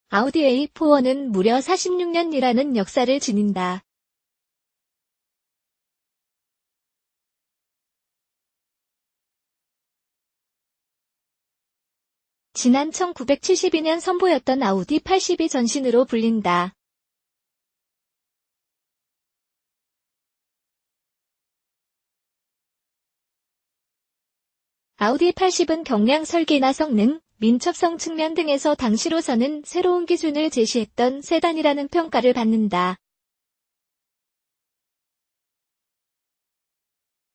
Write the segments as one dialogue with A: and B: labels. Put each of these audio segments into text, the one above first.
A: 아우디 A4는 무려 46년이라는 역사를 지닌다. 지난 1972년 선보였던 아우디 82 전신으로 불린다. 아우디 80은 경량 설계나 성능, 민첩성 측면 등에서 당시로서는 새로운 기준을 제시했던 세단이라는 평가를 받는다.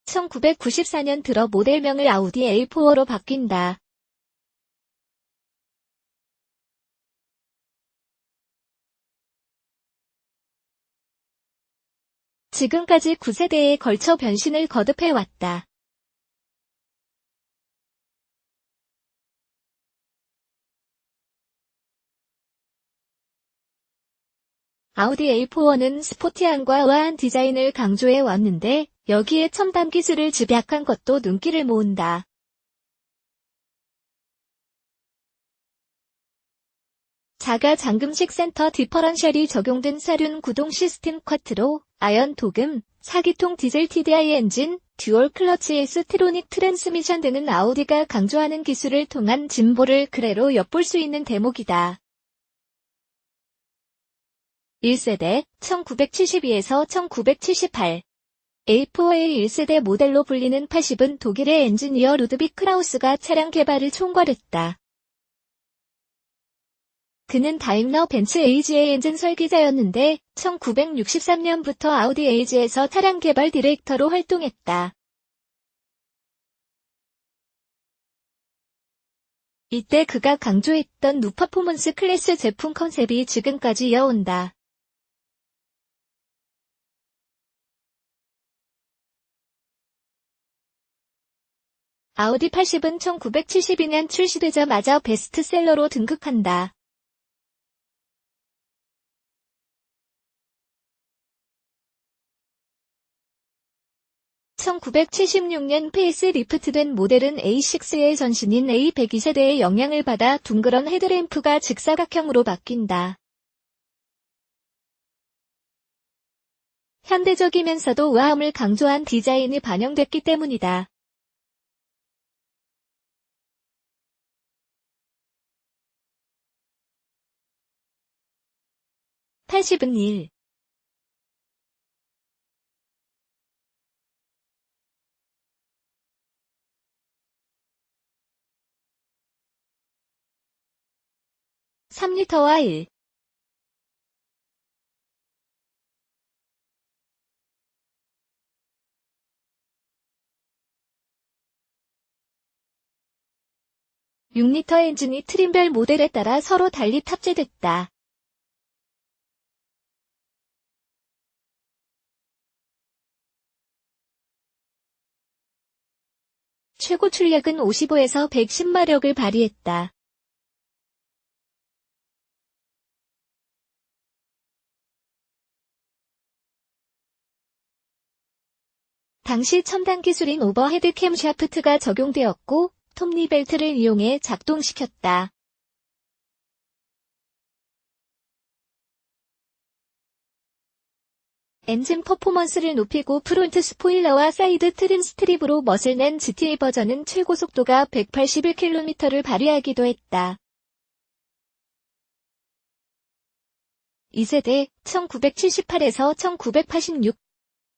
A: 1994년 들어 모델명을 아우디 A4로 바뀐다. 지금까지 9세대에 걸쳐 변신을 거듭해왔다. 아우디 A4는 스포티함과 우아한 디자인을 강조해 왔는데 여기에 첨단 기술을 집약한 것도 눈길을 모은다. 자가 잠금식 센터 디퍼런셜이 적용된 사륜 구동 시스템 쿼트로, 아연 도금, 4기통 디젤 TDI 엔진, 듀얼 클러치 S트로닉 트랜스미션 등은 아우디가 강조하는 기술을 통한 진보를 그래로 엿볼 수 있는 대목이다. 1세대 1972에서 1978 A4의 1세대 모델로 불리는 80은 독일의 엔지니어 루드빅 크라우스가 차량 개발을 총괄했다. 그는 다임러 벤츠 AG의 엔진 설계자였는데 1963년부터 아우디 AG에서 차량 개발 디렉터로 활동했다. 이때 그가 강조했던 누퍼포먼스 클래스 제품 컨셉이 지금까지 이어온다. 아우디 80은 1972년 출시되자마자 베스트셀러로 등극한다. (1976년) 페이스리프트된 모델은 A6의 전신인 A102세대의 영향을 받아 둥그런 헤드램프가 직사각형으로 바뀐다. 현대적이면서도 우아함을 강조한 디자인이 반영됐기 때문이다. (80은) 1. (3리터와) 1. (6리터) 엔진이 트림별 모델에 따라 서로 달리 탑재됐다. 최고 출력은 55에서 110마력을 발휘했다. 당시 첨단 기술인 오버헤드 캠샤프트가 적용되었고 톱니벨트를 이용해 작동시켰다. 엔진 퍼포먼스를 높이고 프론트 스포일러와 사이드 트림 스트립으로 멋을 낸 GTA 버전은 최고 속도가 181km를 발휘하기도 했다. 2세대 1978에서 1986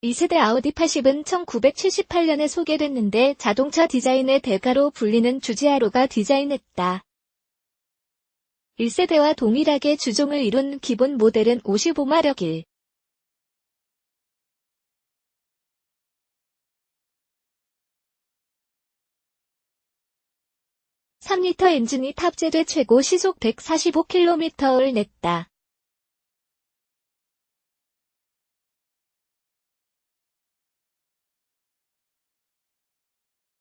A: 2세대 아우디 80은 1978년에 소개됐는데 자동차 디자인의 대가로 불리는 주지아로가 디자인했다. 1세대와 동일하게 주종을 이룬 기본 모델은 55마력 1. 3리터 엔진이 탑재돼 최고 시속 145km를 냈다.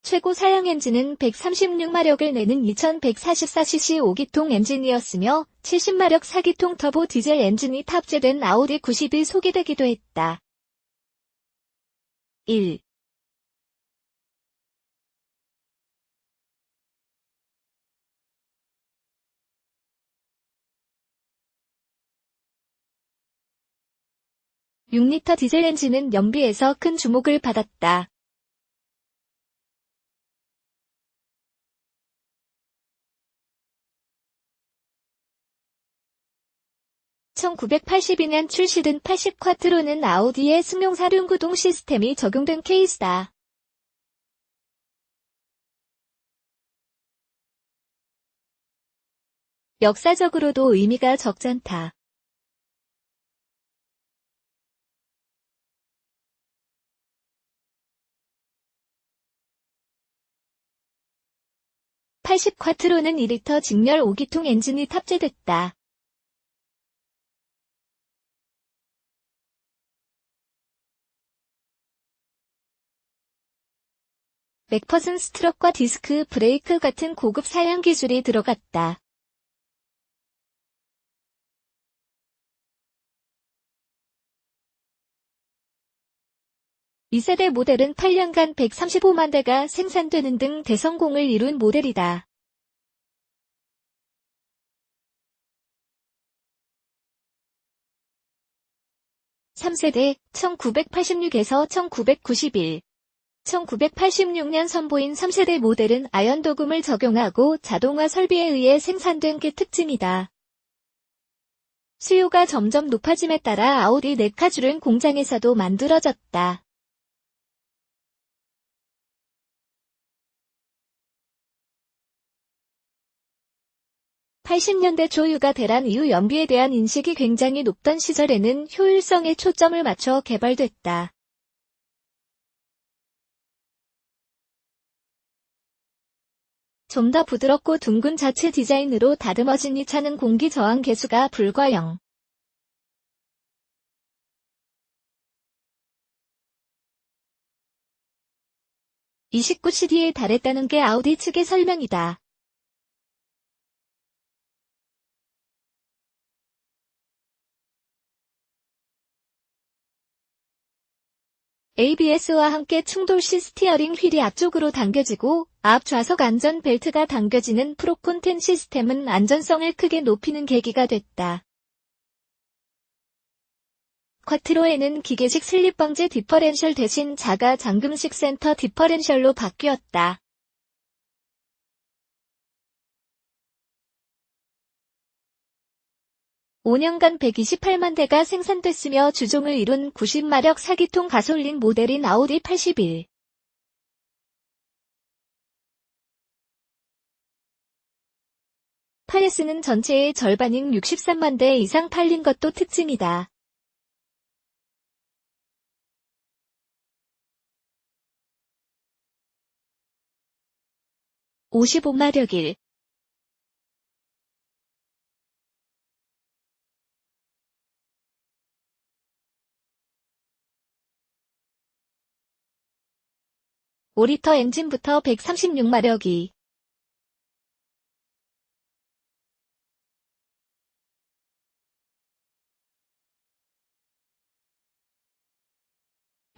A: 최고 사양 엔진은 136마력을 내는 2144cc 5기통 엔진이었으며 70마력 4기통 터보 디젤 엔진이 탑재된 아우디 90이 소개되기도 했다. 1. 6리터 디젤 엔진은 연비에서 큰 주목을 받았다. 1982년 출시된 80 쿼트로는 아우디의 승용 사륜구동 시스템이 적용된 케이스다. 역사적으로도 의미가 적잖다. (80) 쿼트로는 2리터 직렬 5기통 엔진이 탑재됐다. 맥퍼슨 스트럭과 디스크 브레이크 같은 고급 사양 기술이 들어갔다. 이 세대 모델은 8년간 135만 대가 생산되는 등 대성공을 이룬 모델이다. (3세대) 1986에서 1991 1986년 선보인 3세대 모델은 아연 도금을 적용하고 자동화 설비에 의해 생산된 게 특징이다. 수요가 점점 높아짐에 따라 아우디 네카줄은 공장에서도 만들어졌다. 80년대 초유가 대란 이후 연비에 대한 인식이 굉장히 높던 시절에는 효율성에 초점을 맞춰 개발됐다. 좀 더 부드럽고 둥근 자체 디자인으로 다듬어진 이 차는 공기 저항 계수가 불과 0. 29cd에 달했다는 게 아우디 측의 설명이다. ABS와 함께 충돌 시 스티어링 휠이 앞쪽으로 당겨지고 앞 좌석 안전 벨트가 당겨지는 프로콘텐 시스템은 안전성을 크게 높이는 계기가 됐다. 쿼트로에는 기계식 슬립 방지 디퍼렌셜 대신 자가 잠금식 센터 디퍼렌셜로 바뀌었다. (5년간) 128만 대가 생산됐으며 주종을 이룬 90마력 4기통 가솔린 모델인 아우디 81. 파레스는 전체의 절반인 63만 대 이상 팔린 것도 특징이다. (55마력일) (5리터) 엔진부터 136마력이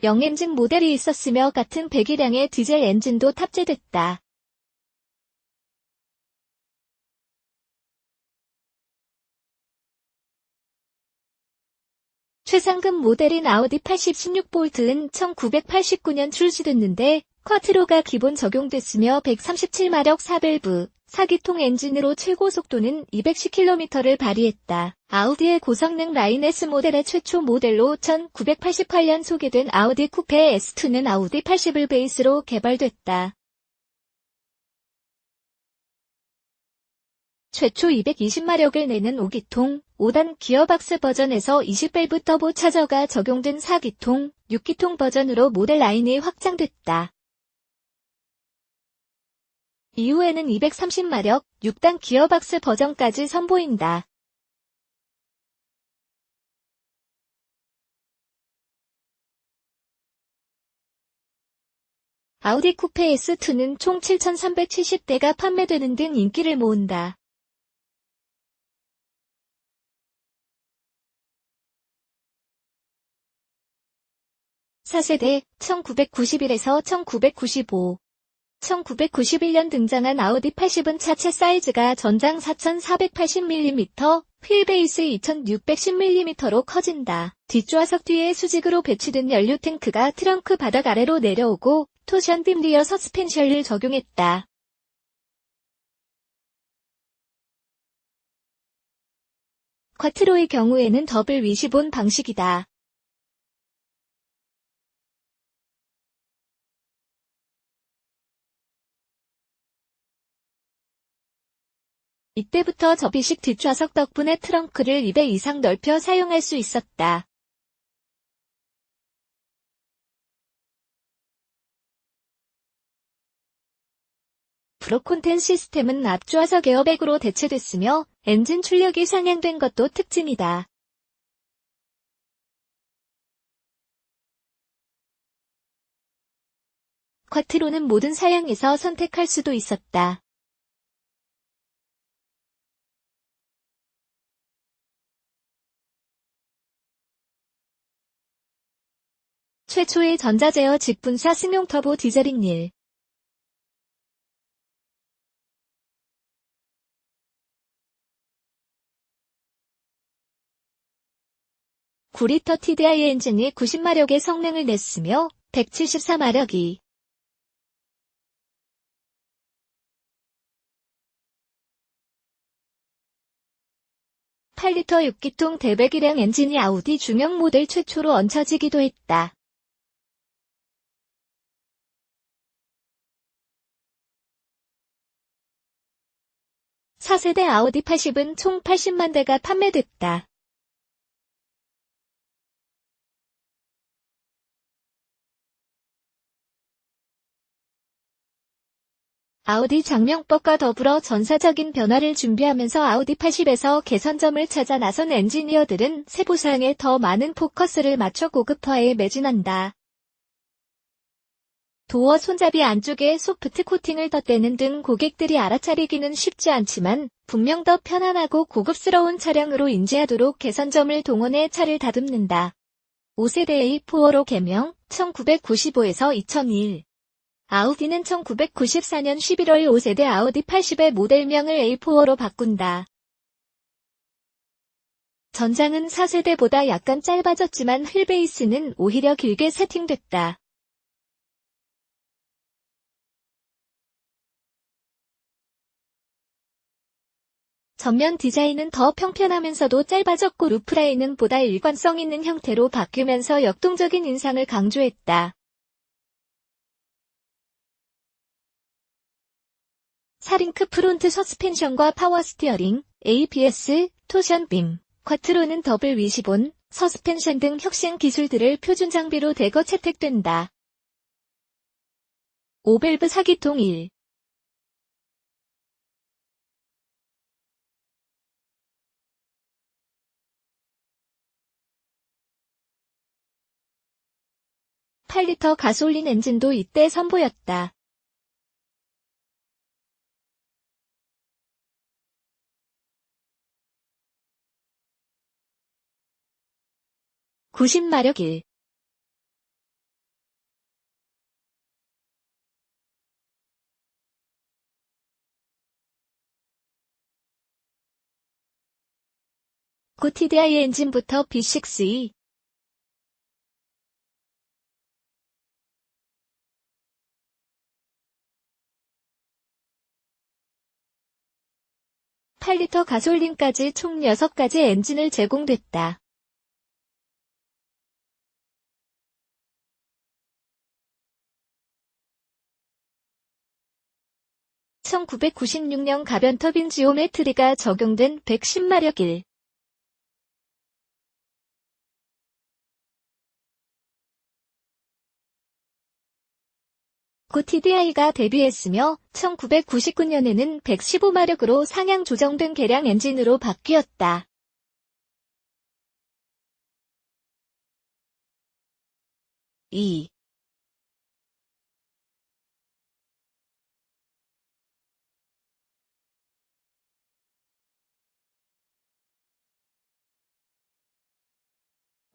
A: (0) 엔진 모델이 있었으며 같은 배기량의 디젤 엔진도 탑재됐다. 최상급 모델인 아우디 80 16V는 1989년 출시됐는데 쿼트로가 기본 적용됐으며 137마력 4밸브 4기통 엔진으로 최고 속도는 210km를 발휘했다. 아우디의 고성능 라인 S 모델의 최초 모델로 1988년 소개된 아우디 쿠페 S2는 아우디 80을 베이스로 개발됐다. 최초 220마력을 내는 5기통, 5단 기어박스 버전에서 20밸브 터보 차저가 적용된 4기통, 6기통 버전으로 모델 라인이 확장됐다. 이후에는 230마력, 6단 기어박스 버전까지 선보인다. 아우디 쿠페 S2는 총 7,370대가 판매되는 등 인기를 모은다. 4세대 1991에서 1995 1991년 등장한 아우디 80은 차체 사이즈가 전장 4480mm, 휠베이스 2610mm로 커진다. 뒷좌석 뒤에 수직으로 배치된 연료 탱크가 트렁크 바닥 아래로 내려오고 토션빔 리어 서스펜션을 적용했다. 쿼트로의 경우에는 더블 위시본 방식이다. 이때부터 접이식 뒷좌석 덕분에 트렁크를 2배 이상 넓혀 사용할 수 있었다. 브로콘텐 시스템은 앞좌석 에어백으로 대체됐으며 엔진 출력이 상향된 것도 특징이다. 쿼트로는 모든 사양에서 선택할 수도 있었다. 최초의 전자제어 직분사 승용 터보 디젤인 1. 구리터 TDI 엔진이 90마력의 성능을 냈으며 174마력이 8리터 6기통 대배기량 엔진이 아우디 중형 모델 최초로 얹혀지기도 했다. 차세대 아우디 80은 총 80만 대가 판매됐다. 아우디 장명법과 더불어 전사적인 변화를 준비하면서 아우디 80에서 개선점을 찾아 나선 엔지니어들은 세부사항에 더 많은 포커스를 맞춰 고급화에 매진한다. 도어 손잡이 안쪽에 소프트 코팅을 덧대는 등 고객들이 알아차리기는 쉽지 않지만 분명 더 편안하고 고급스러운 차량으로 인지하도록 개선점을 동원해 차를 다듬는다. 5세대 A4로 개명, 1995에서 2001. 아우디는 1994년 11월 5세대 아우디 80의 모델명을 A4로 바꾼다. 전장은 4세대보다 약간 짧아졌지만 휠베이스는 오히려 길게 세팅됐다. 전면 디자인은 더 평평하면서도 짧아졌고 루프라인은 보다 일관성 있는 형태로 바뀌면서 역동적인 인상을 강조했다. 사링크 프론트 서스펜션과 파워 스티어링, ABS, 토션빔, 쿼트로는 더블 위시본, 서스펜션 등 혁신 기술들을 표준 장비로 대거 채택된다. 5밸브 4기통 1. (8리터) 가솔린 엔진도 이때 선보였다. (90마력) 1. 고 TDI 엔진부터 B6E. (8리터) 가솔린까지 총 6가지 엔진을 제공됐다. (1996년) 가변 터빈 지오메트리가 적용된 110마력 1. 고 TDI가 데뷔했으며 1999년에는 115마력으로 상향 조정된 개량 엔진으로 바뀌었다. (2)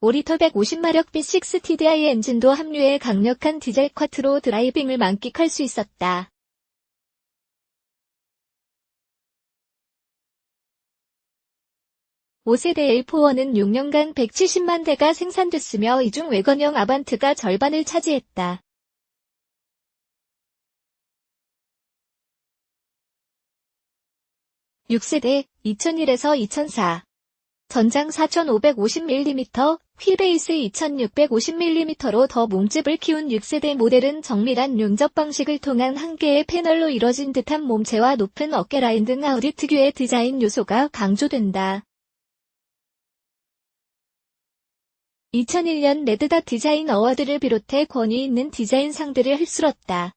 A: (5리터) 150마력 B6 TDI 엔진도 합류해 강력한 디젤 쿼트로 드라이빙을 만끽할 수 있었다. 5세대 A4는 6년간 170만 대가 생산됐으며 이 중 외관형 아반트가 절반을 차지했다. (6세대) 2001에서 2004 전장 4550mm, 휠베이스 2650mm로 더 몸집을 키운 6세대 모델은 정밀한 용접 방식을 통한 한 개의 패널로 이뤄진 듯한 몸체와 높은 어깨 라인 등 아우디 특유의 디자인 요소가 강조된다. 2001년 레드닷 디자인 어워드를 비롯해 권위 있는 디자인 상들을 휩쓸었다.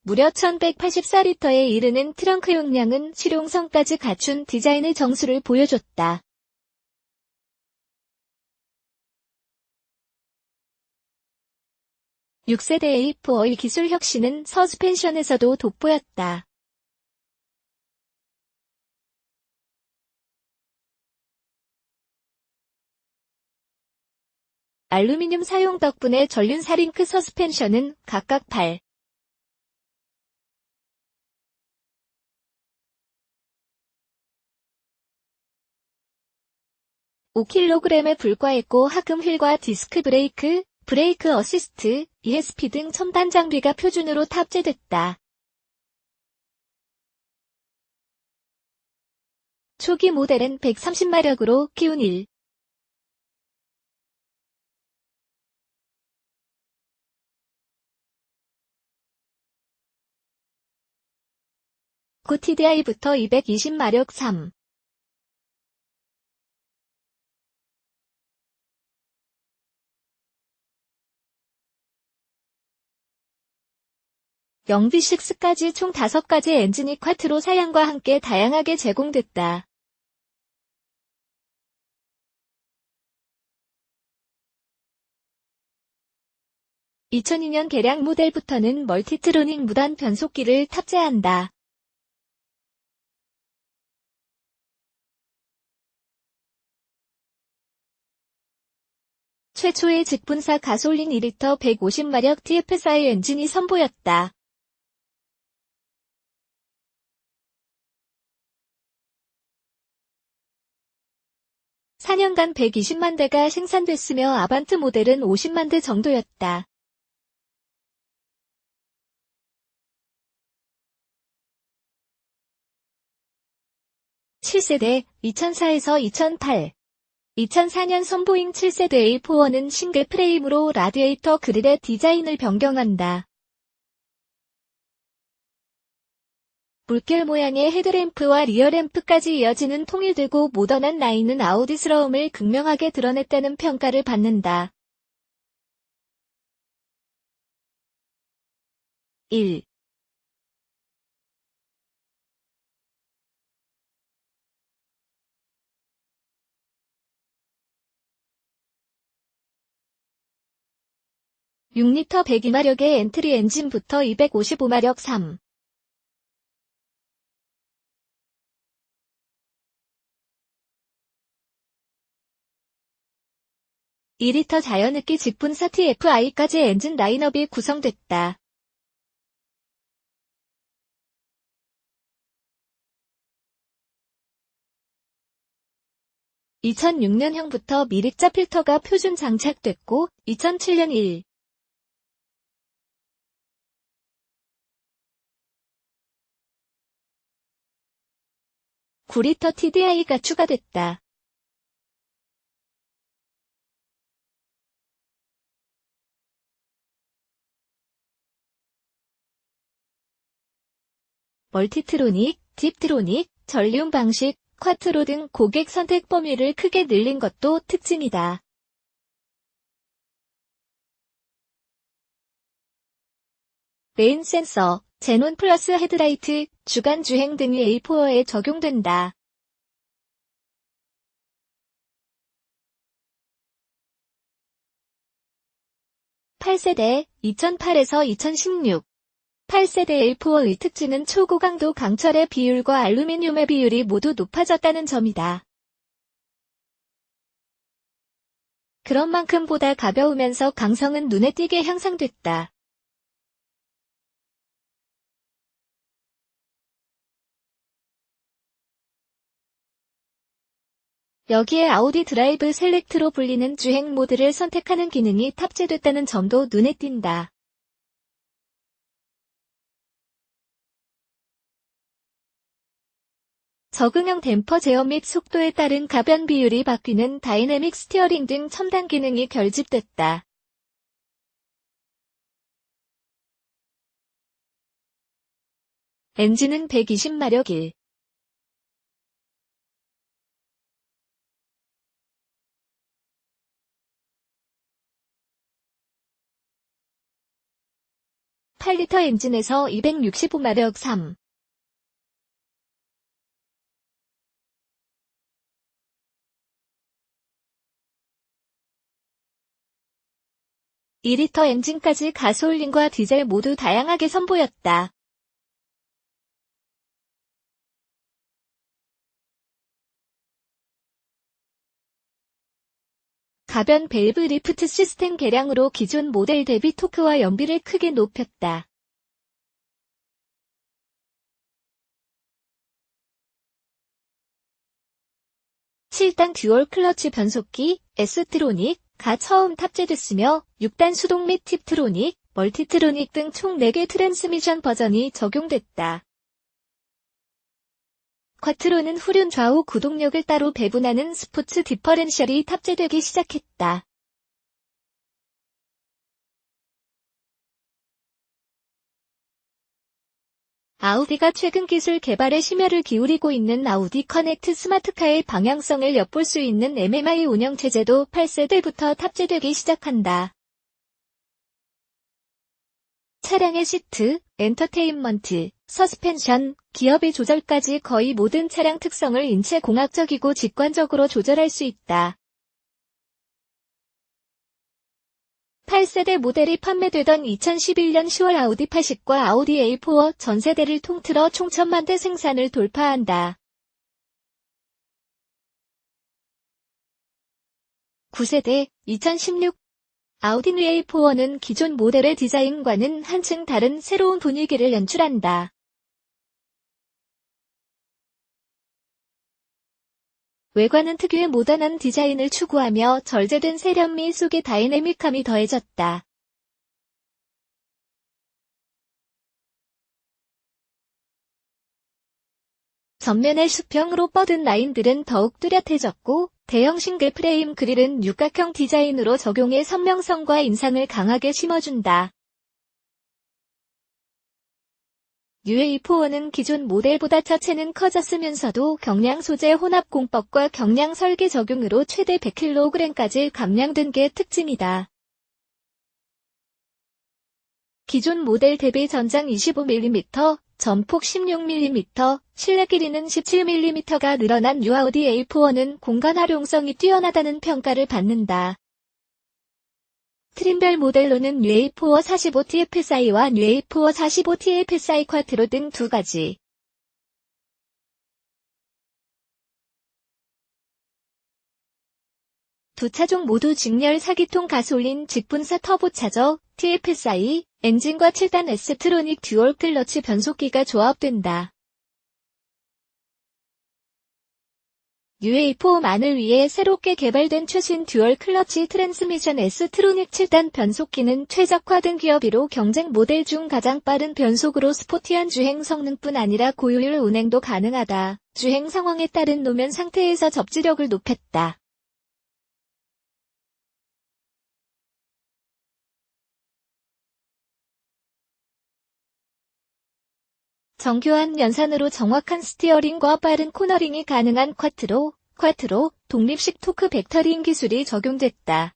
A: 무려 1184리터에 이르는 트렁크 용량은 실용성까지 갖춘 디자인의 정수를 보여줬다. (6세대 A4의) 기술 혁신은 서스펜션에서도 돋보였다. 알루미늄 사용 덕분에 전륜 링크 서스펜션은 각각 8, 5kg에 불과했고 하금 휠과 디스크 브레이크, 브레이크 어시스트, ESP 등 첨단 장비가 표준으로 탑재됐다. 초기 모델은 130마력으로 키운 1. 9 TDI부터 220마력 3. 0V6까지 총 5가지 엔진이 쿼트로 사양과 함께 다양하게 제공됐다. (2002년) 개량 모델부터는 멀티트로닉 무단 변속기를 탑재한다. 최초의 직분사 가솔린 2리터 150마력 TFSI 엔진이 선보였다. (4년간) 120만 대가 생산됐으며 아반트 모델은 50만 대 정도였다. (7세대) 2004에서 2008 2004년 선보인 7세대 A4는 싱글 프레임으로 라디에이터 그릴의 디자인을 변경한다. 물결 모양의 헤드램프와 리어램프까지 이어지는 통일되고 모던한 라인은 아우디스러움을 극명하게 드러냈다는 평가를 받는다. 1. (6리터) 102마력의 엔트리 엔진부터 255마력 3. 2리터 자연흡기 직분사 TFI까지 엔진 라인업이 구성됐다. (2006년형부터) 미립자 필터가 표준 장착됐고 2007년 1. 9리터 TDI가 추가됐다. 멀티트로닉, 딥트로닉, 전륜 방식, 쿼트로 등 고객 선택 범위를 크게 늘린 것도 특징이다. 레인 센서, 제논 플러스 헤드라이트, 주간 주행 등이 A4에 적용된다. (8세대) 2008에서 2016 8세대 A4의 특징은 초고강도 강철의 비율과 알루미늄의 비율이 모두 높아졌다는 점이다. 그런 만큼 보다 가벼우면서 강성은 눈에 띄게 향상됐다. 여기에 아우디 드라이브 셀렉트로 불리는 주행 모드를 선택하는 기능이 탑재됐다는 점도 눈에 띈다. 적응형 댐퍼 제어 및 속도에 따른 가변 비율이 바뀌는 다이내믹 스티어링 등 첨단 기능이 결집됐다. 엔진은 120마력 1. 8리터 엔진에서 265마력 3. 2리터 엔진까지 가솔린과 디젤 모두 다양하게 선보였다. 가변 밸브 리프트 시스템 개량으로 기존 모델 대비 토크와 연비를 크게 높였다. (7단) 듀얼 클러치 변속기, S트로닉, 가 처음 탑재됐으며 6단 수동 및 팁트로닉, 멀티트로닉 등 총 4개 트랜스미션 버전이 적용됐다. 쿼트로는 후륜 좌우 구동력을 따로 배분하는 스포츠 디퍼렌셜이 탑재되기 시작했다. 아우디가 최근 기술 개발에 심혈을 기울이고 있는 아우디 커넥트 스마트카의 방향성을 엿볼 수 있는 MMI 운영체제도 8세대부터 탑재되기 시작한다. 차량의 시트, 엔터테인먼트, 서스펜션, 기어의 조절까지 거의 모든 차량 특성을 인체공학적이고 직관적으로 조절할 수 있다. 8세대 모델이 판매되던 2011년 10월 아우디 80과 아우디 A4 전세대를 통틀어 총 1000만 대 생산을 돌파한다. 9세대, 2016 아우디 A4는 기존 모델의 디자인과는 한층 다른 새로운 분위기를 연출한다. 외관은 특유의 모던한 디자인을 추구하며 절제된 세련미 속에 다이내믹함이 더해졌다. 전면의 수평으로 뻗은 라인들은 더욱 뚜렷해졌고 대형 싱글 프레임 그릴은 육각형 디자인으로 적용해 선명성과 인상을 강하게 심어준다. UA4는 기존 모델보다 차체는 커졌으면서도 경량 소재 혼합 공법과 경량 설계 적용으로 최대 100kg까지 감량된 게 특징이다. 기존 모델 대비 전장 25mm, 전폭 16mm, 실내 길이는 17mm가 늘어난 뉴아우디 A4는 공간 활용성이 뛰어나다는 평가를 받는다. 트림별 모델로는 UA4 45TFSI와 UA4 45TFSI 쿼트로 등 두 가지. 두 차종 모두 직렬 4기통 가솔린 직분사 터보차저 TFSI 엔진과 7단 S트로닉 듀얼 클러치 변속기가 조합된다. UA4만을 위해 새롭게 개발된 최신 듀얼 클러치 트랜스미션 S트로닉 7단 변속기는 최적화된 기어비로 경쟁 모델 중 가장 빠른 변속으로 스포티한 주행 성능뿐 아니라 고효율 운행도 가능하다. 주행 상황에 따른 노면 상태에서 접지력을 높였다. 정교한 연산으로 정확한 스티어링과 빠른 코너링이 가능한 쿼트로, 독립식 토크 벡터링 기술이 적용됐다.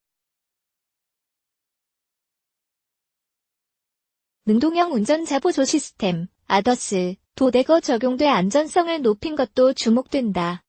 A: 능동형 운전 자보조 시스템, ADAS, 도대거 적용돼 안전성을 높인 것도 주목된다.